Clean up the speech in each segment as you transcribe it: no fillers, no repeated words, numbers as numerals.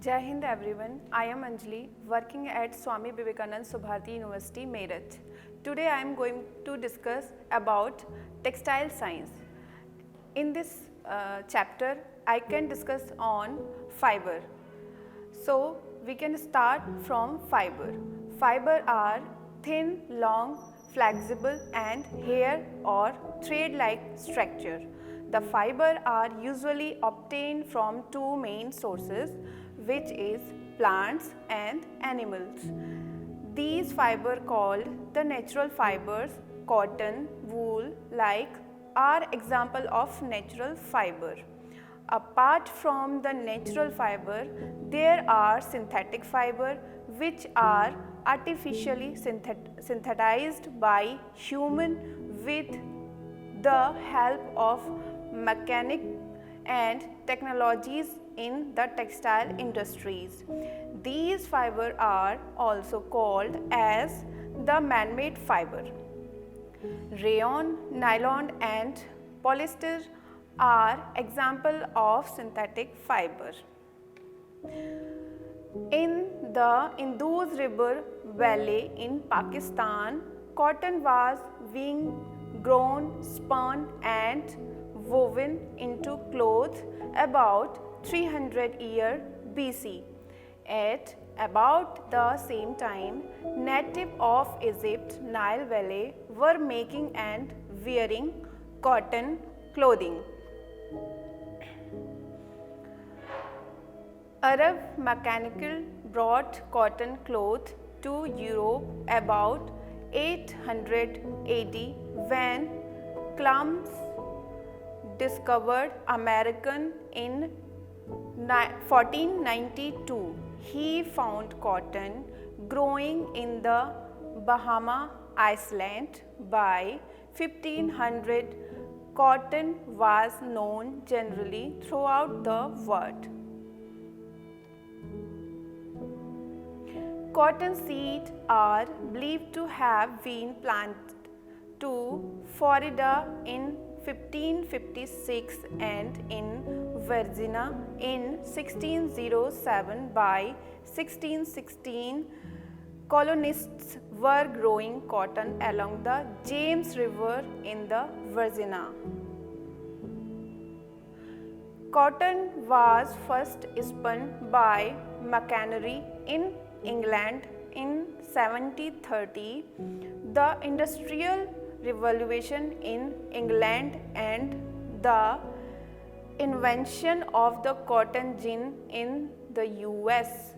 Jai Hind everyone, I am Anjali working at Swami Vivekanand Subharati University, Meerut. Today I am going to discuss about textile science. In this chapter I can discuss on fiber. So we can start from fiber. Fiber are thin, long, flexible and hair or thread-like structure. The fiber are usually obtained from two main sources, which is plants and animals. These fiber called the natural fibers, cotton, wool, like are example of natural fiber. Apart from the natural fiber, there are synthetic fiber which are artificially synthesized by human with the help of mechanic and technologies in the textile industries. These fibers are also called as the man-made fiber. Rayon, nylon and polyester are example of synthetic fiber. In the Indus River Valley in Pakistan, cotton was being grown, spun and woven into clothes about 300 years BC. At about the same time, native of Egypt, Nile Valley were making and wearing cotton clothing. Arab mechanical brought cotton cloth to Europe about 800 AD when Columbus discovered America in 1492. He found cotton growing in the Bahama Island. By 1500, cotton was known generally throughout the world. Cotton seeds are believed to have been planted to Florida in 1556 and in Virginia in 1607. By 1616, colonists were growing cotton along the James River in the Virginia. Cotton was first spun by machinery in England in 1730. The Industrial Revolution in England and the invention of the cotton gin in the US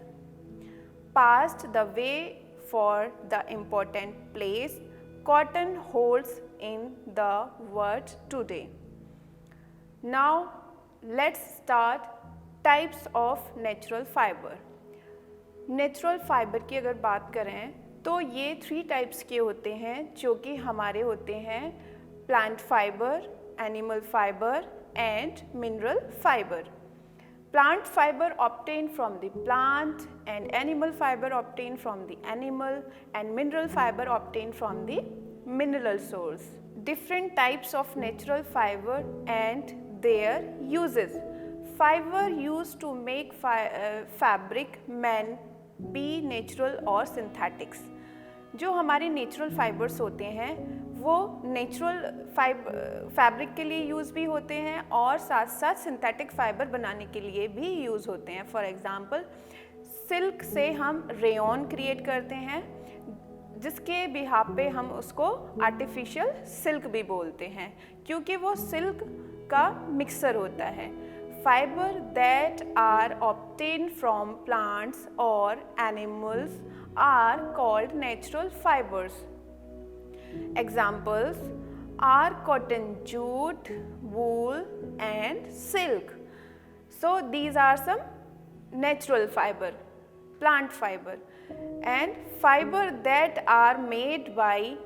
paved the way for the important place cotton holds in the world today. Now let's start types of natural fiber. Natural fibre की अगर बात करें तो ये 3 types के होते हैं जो कि हमारे होते हैं plant fibre, animal fibre and mineral fibre. Plant fiber obtained from the plant and animal fiber obtained from the animal and mineral fiber obtained from the mineral source. Different types of natural fiber and their uses. Fiber used to make fabric may be natural or synthetics. जो हमारे natural fibres होते हैं वो natural fabric के लिए use भी होते हैं और साथ साथ सिंथेटिक फाइबर बनाने के लिए भी यूज़ होते हैं. फॉर एग्ज़ाम्पल सिल्क से हम रेयॉन क्रिएट करते हैं जिसके बिहाफ पे हम उसको आर्टिफिशियल सिल्क भी बोलते हैं क्योंकि वो सिल्क का मिक्सर होता है. Fiber that are obtained from plants or animals are called natural fibers. Examples are cotton, jute, wool and silk. So these are some natural fiber, plant fiber, and fiber that are made by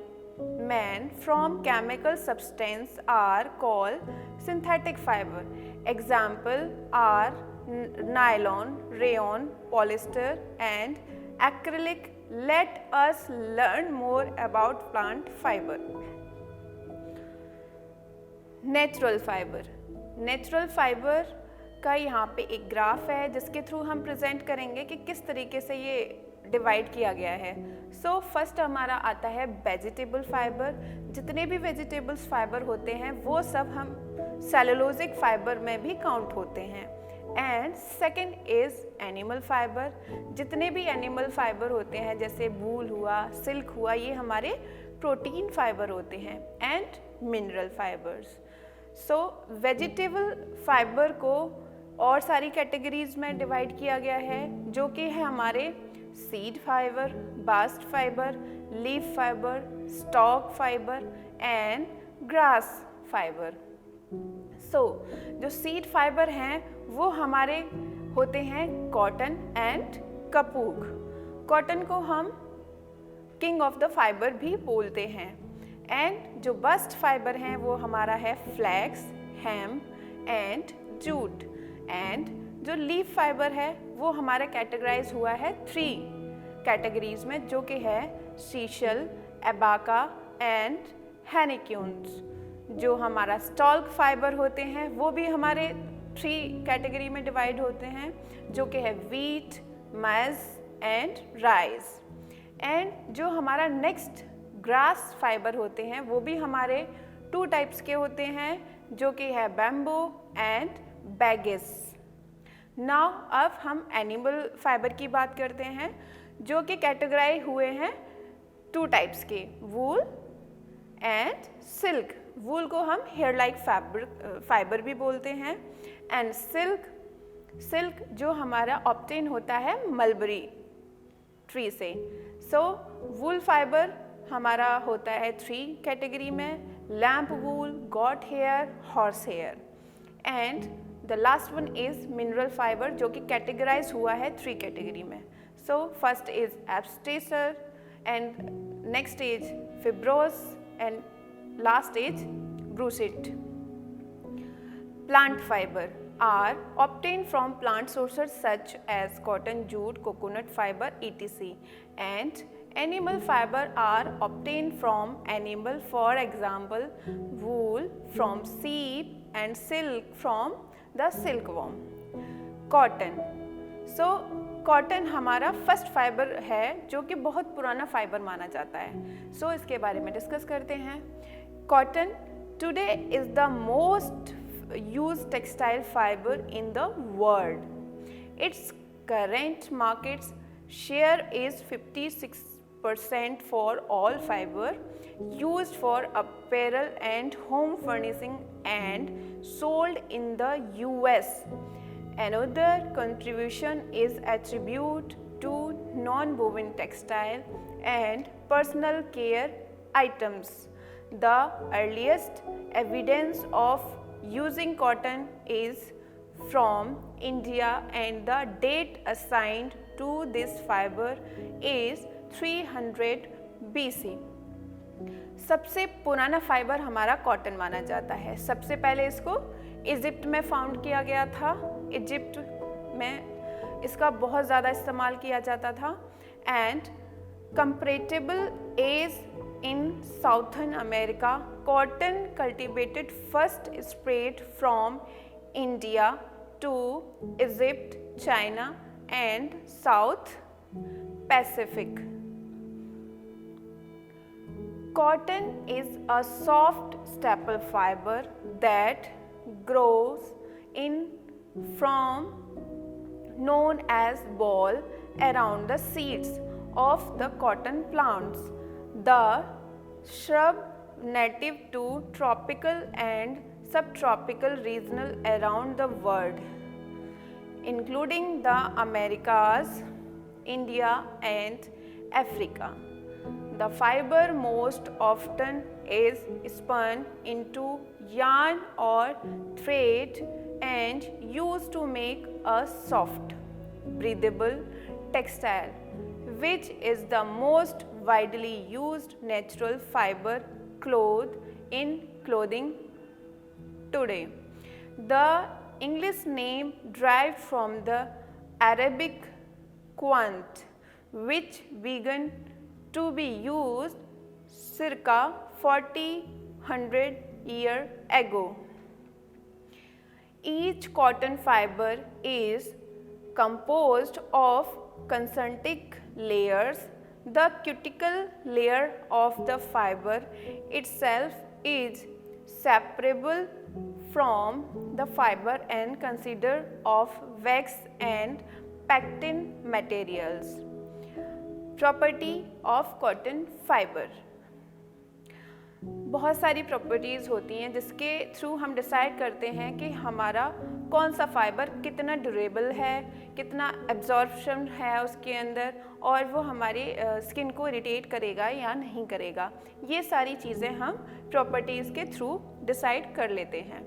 man from chemical substance are called synthetic fiber. Example are nylon, rayon, polyester and acrylic. Let us learn more about plant fiber. Natural fiber. Natural fiber का यहाँ पे एक graph है जिसके through हम present करेंगे कि किस तरीके से ये डिवाइड किया गया है। सो फर्स्ट हमारा आता है वेजिटेबल फाइबर। जितने भी वेजिटेबल्स फाइबर होते हैं वो सब हम सेलुलोजिक फाइबर में भी काउंट होते हैं। And second is animal fibre. जितने भी एनिमल फाइबर होते हैं जैसे वूल हुआ, सिल्क हुआ, ये हमारे प्रोटीन फाइबर होते हैं। And mineral fibres. So vegetable fibre को और सारी कैटेगरीज में डिवाइड किया गया है जो कि है हमारे seed fibre, bast fibre, leaf fibre, stalk fibre and grass fibre. So जो सीड फाइबर हैं वो हमारे होते हैं कॉटन एंड कपूक। कॉटन को हम किंग ऑफ द फाइबर भी बोलते हैं। एंड जो बस्ट फाइबर हैं वो हमारा है flax, hemp and jute. And जो लीफ फाइबर है वो हमारा कैटेगराइज हुआ है 3 कैटेगरीज में जो कि है सीशल, एबाका एंड हेनिक्यून्स। जो हमारा स्टॉक फाइबर होते हैं वो भी हमारे 3 कैटेगरी में डिवाइड होते हैं जो कि है wheat, maize and rice. And जो हमारा नेक्स्ट ग्रास फाइबर होते हैं वो भी हमारे 2 टाइप्स के होते हैं जो कि है बैम्बू एंड बैगिस। नाउ अब हम एनिमल फाइबर की बात करते हैं जो कि कैटेगराइज हुए हैं 2 टाइप्स के, वूल एंड सिल्क। वूल को हम हेयर लाइक फाइबर भी बोलते हैं। एंड सिल्क जो हमारा ऑब्टेन होता है मलबरी ट्री से। सो वूल फाइबर हमारा होता है 3 कैटेगरी में, lamb wool, goat hair, horse hair. And the last one is mineral fibre जो कि कैटेगराइज हुआ है 3 कैटेगरी में। So first is asbestos and next is fibrous and last is brucid. Plant fiber are obtained from plant sources such as cotton, jute, coconut fiber, etc. And animal fiber are obtained from animal, for example wool from sheep and silk from the silkworm. Cotton. So cotton हमारा first fibre है जो कि बहुत पुराना fibre माना जाता है। सो इसके बारे में डिस्कस करते हैं। Cotton today is the most used textile fibre in the world. It's current markets share is 56% for all fibre used for apparel and home furnishing and sold in the US. Another contribution is attributed to non-woven textile and personal care items. The earliest evidence of using cotton is from India and the date assigned to this fiber is 300 BC. सबसे पुराना fibre हमारा cotton माना जाता है। सबसे पहले इसको Egypt में फाउंड किया गया था। इजिप्ट में इसका बहुत ज़्यादा इस्तेमाल किया जाता था। And comparable as in southern America, cotton cultivated first spread from India to Egypt, China and South Pacific. Cotton is a soft staple fiber that grows in from known as ball around the seeds of the cotton plants. The shrub native to tropical and subtropical regions around the world, including the Americas, India and Africa. The fiber most often is spun into yarn or thread and used to make a soft, breathable textile, which is the most widely used natural fiber in clothing today. The English name derived from the Arabic quant, which began to be used circa 40-100 years ago. Each cotton fiber is composed of concentric layers. The cuticle layer of the fiber itself is separable from the fiber and consisted of wax and pectin materials. Property of cotton fiber. बहुत सारी properties होती हैं जिसके through हम decide करते हैं कि हमारा कौन सा फाइबर कितना ड्यूरेबल है, कितना एब्जॉर्प्शन है उसके अंदर, और वो हमारी स्किन को इरिटेट करेगा या नहीं करेगा। ये सारी चीज़ें हम प्रॉपर्टीज़ के थ्रू डिसाइड कर लेते हैं।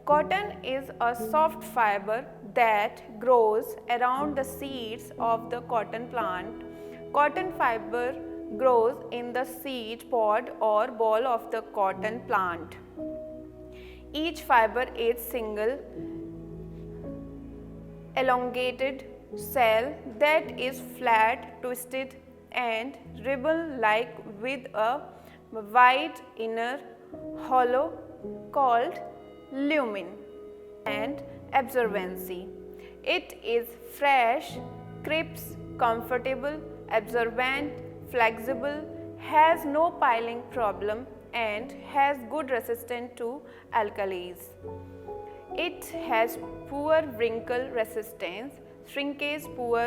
Cotton is a soft fibre that grows around the seeds of the cotton plant. Cotton fiber grows in the seed pod or ball of the cotton plant. Each fiber is single elongated cell that is flat, twisted and ribbon-like with a wide inner hollow called lumen and absorbency. It is fresh, crisp, comfortable, absorbent, flexible, has no piling problem and has good resistance to alkalis. It has poor wrinkle resistance, shrinkage, poor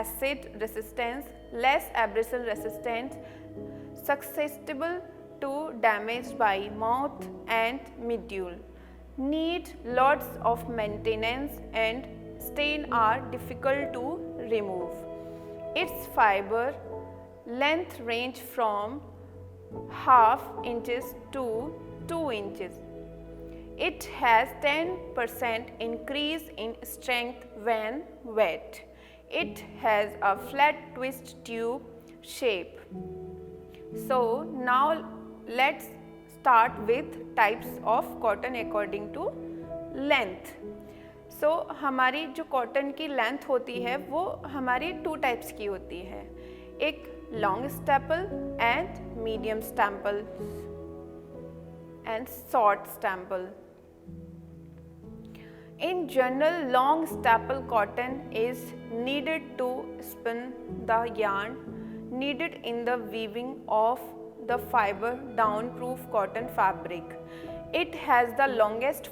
acid resistance, less abrasion resistance, susceptible to damage by moth and mildew. Need lots of maintenance and stain are difficult to remove. Its fiber length range from ½ inches to 2 inches. It has 10% increase in strength when wet. It has a flat twist tube shape. So now let's start with types of cotton according to length. सो हमारी जो cotton की length होती है वो हमारी 2 types की होती है, एक long staple and medium staple and short staple. In general, long staple cotton is needed to spin the yarn needed in the weaving of the fiber down-proof cotton fabric. It has the longest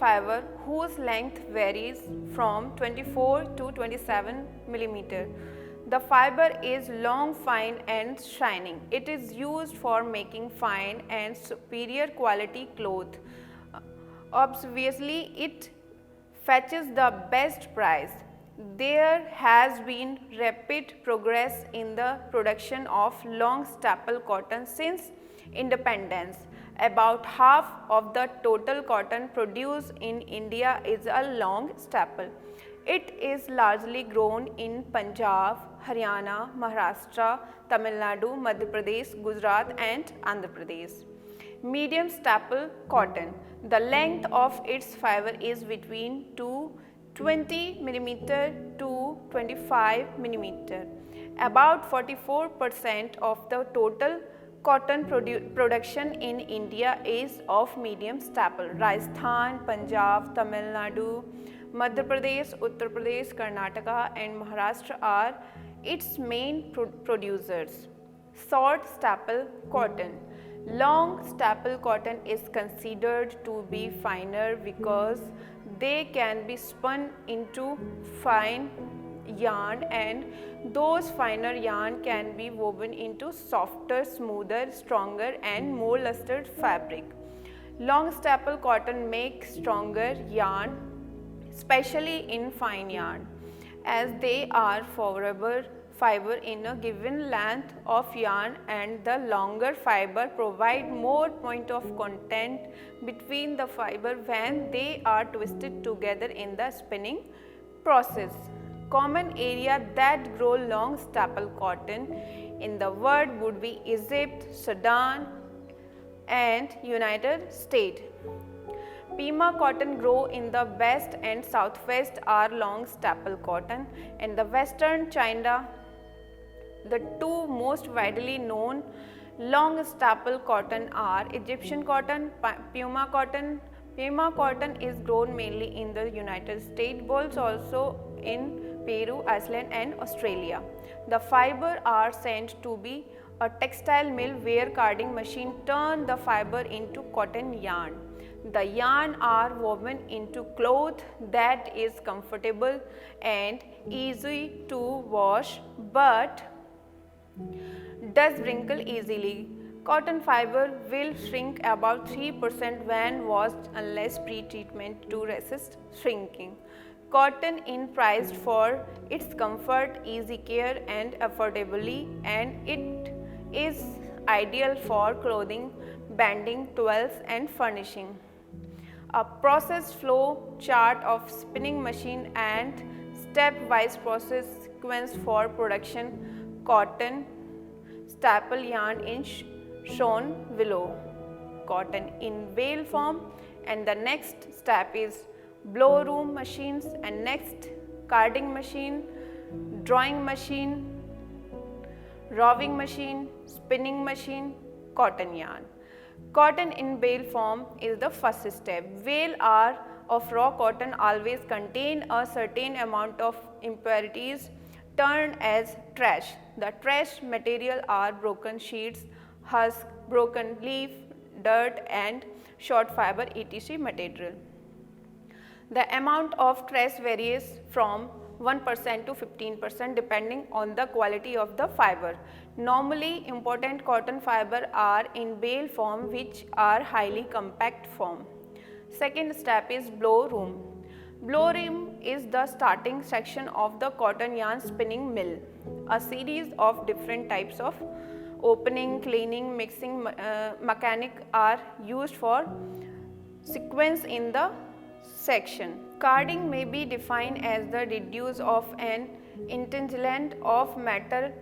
fiber whose length varies from 24 to 27 millimeter. The fiber is long, fine and shining. It is used for making fine and superior quality cloth. Obviously, it fetches the best price. There has been rapid progress in the production of long staple cotton since independence. About half of the total cotton produced in India is a long staple. It is largely grown in Punjab, Haryana, Maharashtra, Tamil Nadu, Madhya Pradesh, Gujarat and Andhra Pradesh. Medium staple cotton. The length of its fiber is between 20 mm to 25 mm. About 44% of the total cotton production in India is of medium staple. Rajasthan, Punjab, Tamil Nadu, Madhya Pradesh, Uttar Pradesh, Karnataka and Maharashtra are its main producers. Short staple cotton. Long staple cotton is considered to be finer because they can be spun into fine yarn and those finer yarn can be woven into softer, smoother, stronger and more lustered fabric. Long staple cotton makes stronger yarn, especially in fine yarn, as they are favorable fiber in a given length of yarn, and the longer fiber provide more point of contact between the fiber when they are twisted together in the spinning process. Common area that grow long staple cotton in the world would be Egypt, Sudan and United States. Pima cotton grow in the west and southwest are long staple cotton, and the western China. The two most widely known Long staple cotton are Egyptian cotton, Puma cotton. Puma cotton is grown mainly in the United States, but also in Peru, Iceland and Australia. The fiber are sent to be a textile mill where carding machine turn the fiber into cotton yarn. The yarn are woven into cloth that is comfortable and easy to wash but does wrinkle easily. Cotton fiber will shrink about 3% when washed unless pre-treatment to resist shrinking. Cotton is prized for its comfort, easy care and affordability, and it is ideal for clothing, banding, towels and furnishing. A process flow chart of spinning machine and step-wise process sequence for production cotton staple yarn is shown below. Cotton in bale form, and the next step is blow room machines, and next carding machine, drawing machine, roving machine, spinning machine, cotton yarn. Cotton in bale form is the first step. Bale are of raw cotton always contain a certain amount of impurities termed as trash. The trash material are broken sheets, husk, broken leaf, dirt and short fiber etc. material. The amount of trash varies from 1% to 15% depending on the quality of the fiber. Normally important cotton fiber are in bale form which are highly compact form. Second step is blow room. Blow room is the starting section of the cotton yarn spinning mill. A series of different types of opening, cleaning, mixing mechanic are used for sequence in the section. Carding may be defined as the reduce of an entanglement of metal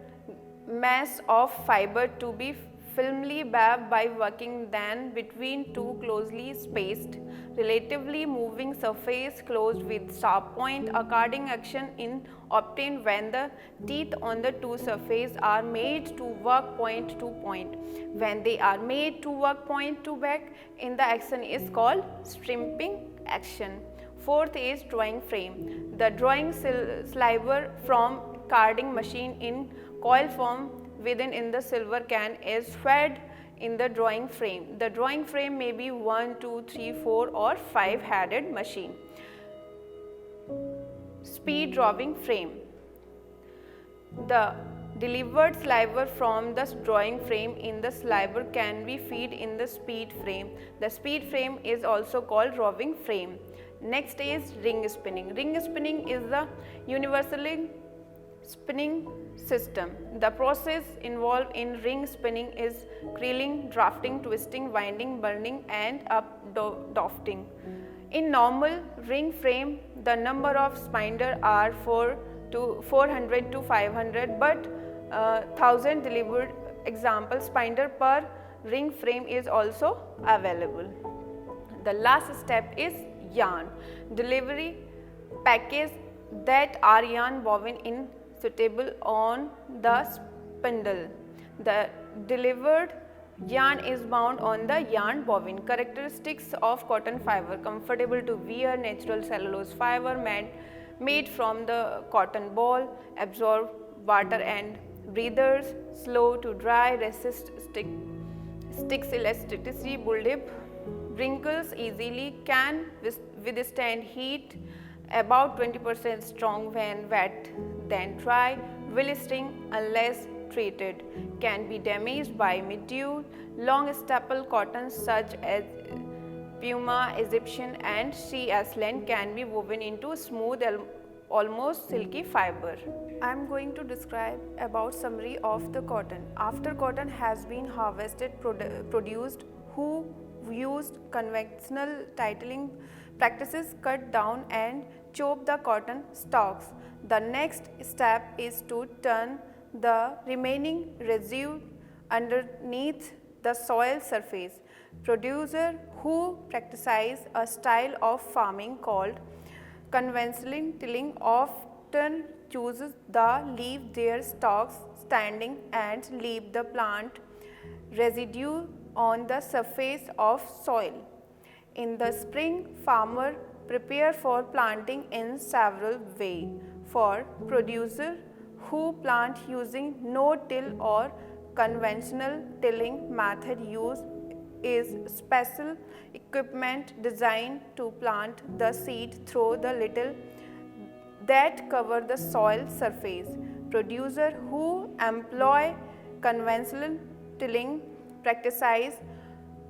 mass of fiber to be firmly bound by working them between two closely spaced, relatively moving surface closed with sharp point. A carding action is obtained when the teeth on the two surfaces are made to work point to point. When they are made to work point to back, in the action is called stripping action. Fourth is drawing frame. The drawing sliver from carding machine in coil form within in the silver can is fed in the drawing frame. The drawing frame may be 1, 2, 3, 4 or 5 headed machine. Speed drawing frame. The delivered sliver from the drawing frame in the sliver can be fed in the speed frame. The speed frame is also called drawing frame. Next is ring spinning. Ring spinning is the universally spinning system. The process involved in ring spinning is creeling, drafting, twisting, winding, burning and updofting. In normal ring frame, the number of spindles are 400 to 500, but 1000 delivered example spindle per ring frame is also available. The last step is yarn delivery package that are yarn woven in suitable on the spindle. The delivered yarn is bound on the yarn bobbin. Characteristics of cotton fiber: comfortable to wear, natural cellulose fiber made from the cotton ball, absorb water and breathers, slow to dry, resist sticks elasticity, build-up, wrinkles easily, can withstand heat, about 20% strong when wet than dry, will sting unless treated, can be damaged by mildew. Long staple cottons such as Puma, Egyptian and Sea Iceland can be woven into smooth, almost silky fiber. I am going to describe about summary of the cotton. After cotton has been harvested, produced, who used conventional titling practices, cut down and chop the cotton stalks. The next step is to turn the remaining residue underneath the soil surface. Producer who practice a style of farming called conventional tilling often chooses the leave their stalks standing and leave the plant residue on the surface of soil. In the spring, farmer prepare for planting in several ways. For producer who plant using no-till or conventional tilling method, use is special equipment designed to plant the seed through the little that cover the soil surface. Producer who employ conventional tilling practices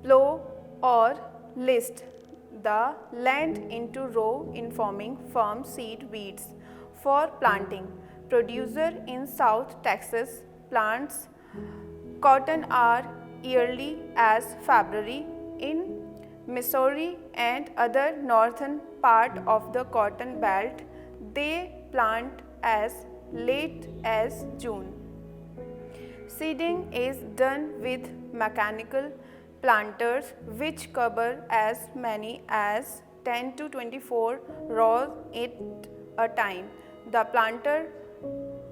plow or list the land into row in forming firm seed beads for planting. Producer in South Texas plants cotton are early as February. In Missouri and other northern part of the cotton belt, they plant as late as June. Seeding is done with mechanical planters which cover as many as 10 to 24 rows at a time. The planter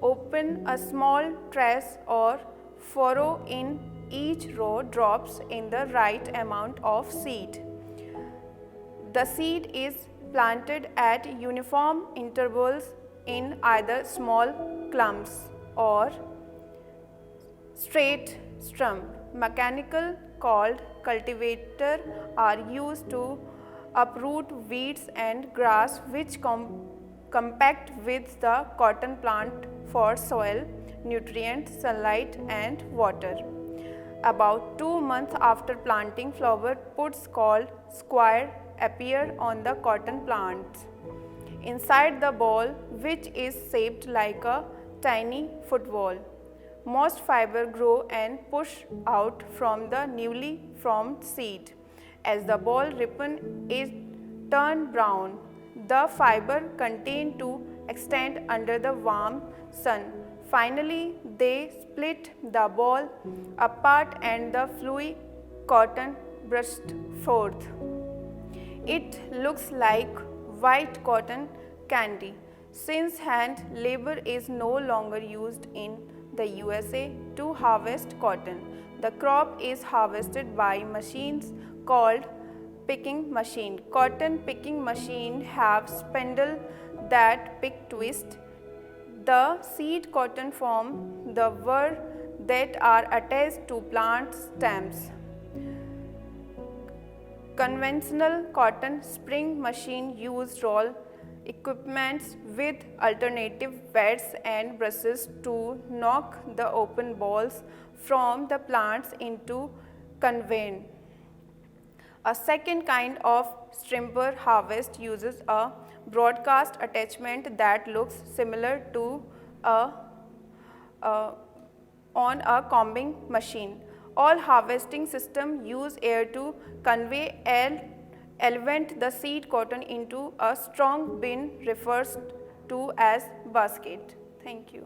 open a small trace or furrow in each row, drops in the right amount of seed. The seed is planted at uniform intervals in either small clumps or straight stump. Mechanical called cultivator are used to uproot weeds and grass which compact with the cotton plant for soil, nutrients, sunlight and water. About 2 months after planting, flower pods called square appear on the cotton plants. Inside the ball, which is shaped like a tiny football, most fiber grow and push out from the newly formed seed. As the ball ripen is turned brown, the fiber continue to extend under the warm sun. Finally, they split the ball apart and the fluid cotton burst forth. It looks like white cotton candy. Since hand labor is no longer used in the USA to harvest cotton, the crop is harvested by machines called picking machine. Cotton picking machine have spindle that pick twist the seed cotton from the burr that are attached to plant stems. Conventional cotton spring machine use roll equipments with alternative beds and brushes to knock the open balls from the plants into conveyor. A second kind of strimper harvest uses a broadcast attachment that looks similar to on a combing machine. All harvesting systems use air to convey elevate the seed cotton into a strong bin referred to as basket. Thank you.